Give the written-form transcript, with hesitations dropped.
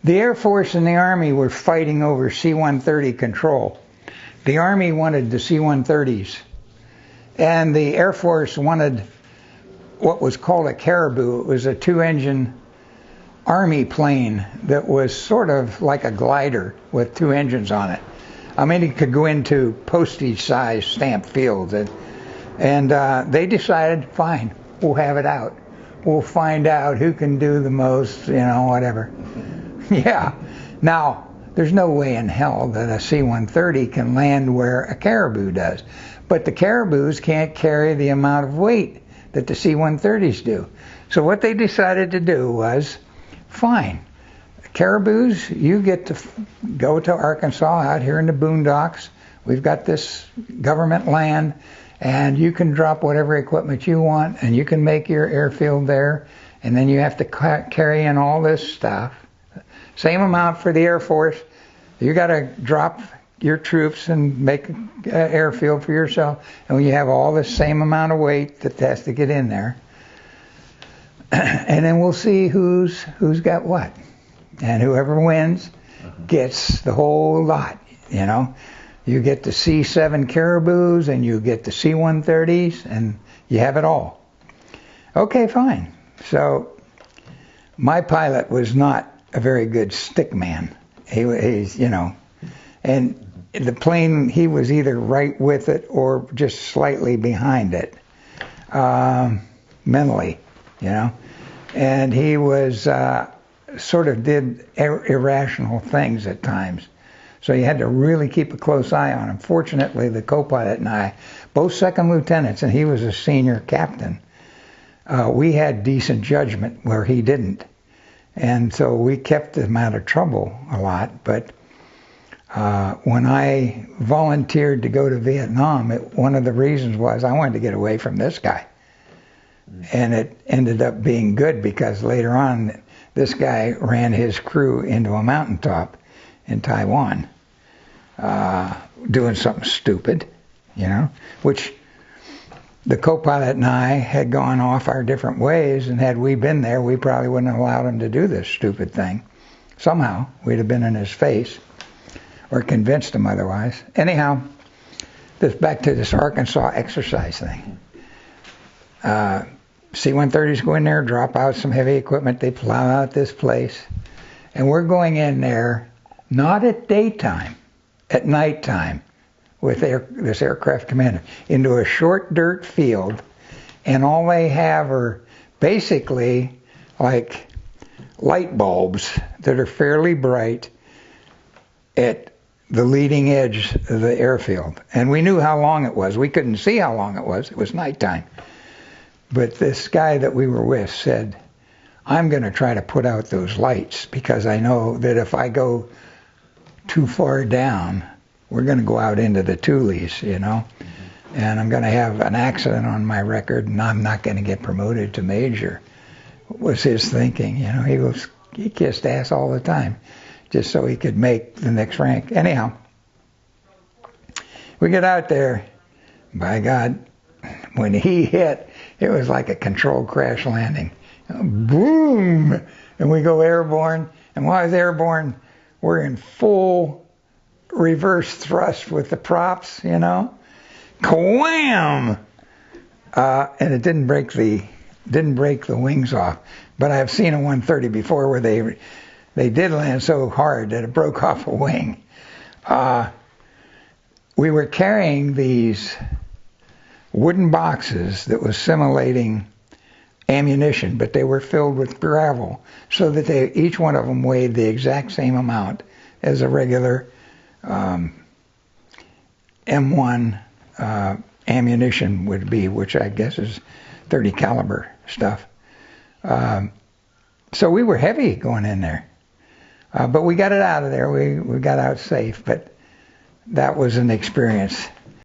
The Air Force and the Army were fighting over C-130 control. The Army wanted the C-130s, and the Air Force wanted what was called a Caribou. It was a two-engine Army plane that was sort of like a glider with two engines on it. I mean, it could go into postage-size stamp fields, and they decided, fine, we'll have it out. We'll find out who can do the most, whatever. Yeah. Now, there's no way in hell that a C-130 can land where a Caribou does. But the Caribous can't carry the amount of weight that the C-130s do. So what they decided to do was, fine, Caribous, you get to go to Arkansas out here in the boondocks. We've got this government land, and you can drop whatever equipment you want, and you can make your airfield there, and then you have to carry in all this stuff. Same amount for the Air Force. You got to drop your troops and make an airfield for yourself, and when you have all the same amount of weight that has to get in there, and then we'll see who's got what, and whoever wins gets the whole lot. You get the C-7 Caribous and you get the C-130s, and you have it all. Okay, fine. So my pilot was not a very good stick man. He's and the plane, he was either right with it or just slightly behind it, mentally, and he was sort of did irrational things at times. So you had to really keep a close eye on him. Fortunately, the co-pilot and I, both second lieutenants, and he was a senior captain, we had decent judgment where he didn't. And so we kept him out of trouble a lot. But when I volunteered to go to Vietnam, one of the reasons was I wanted to get away from this guy. And it ended up being good, because later on, this guy ran his crew into a mountaintop in Taiwan, doing something stupid, which the co-pilot and I had gone off our different ways, and had we been there, we probably wouldn't have allowed him to do this stupid thing. Somehow, we'd have been in his face, or convinced him otherwise. Anyhow, back to this Arkansas exercise thing. C-130s go in there, drop out some heavy equipment, they plow out this place, and we're going in there, not at daytime, at nighttime, with this aircraft commander, into a short dirt field, and all they have are basically like light bulbs that are fairly bright at the leading edge of the airfield. And we knew how long it was. We couldn't see how long it was nighttime. But this guy that we were with said, I'm going to try to put out those lights, because I know that if I go too far down, we're going to go out into the Tules, and I'm going to have an accident on my record, and I'm not going to get promoted to major, was his thinking. He kissed ass all the time, just so he could make the next rank. Anyhow, we get out there, by God, when he hit, it was like a controlled crash landing. Boom! And we go airborne, and while I was airborne, we're in full reverse thrust with the props, Kwam! And it didn't break the wings off. But I've seen a 130 before where they did land so hard that it broke off a wing. We were carrying these wooden boxes that was simulating ammunition, but they were filled with gravel, so that each one of them weighed the exact same amount as a regular M1 ammunition would be, which I guess is 30 caliber stuff. So we were heavy going in there, but we got it out of there. We got out safe, but that was an experience.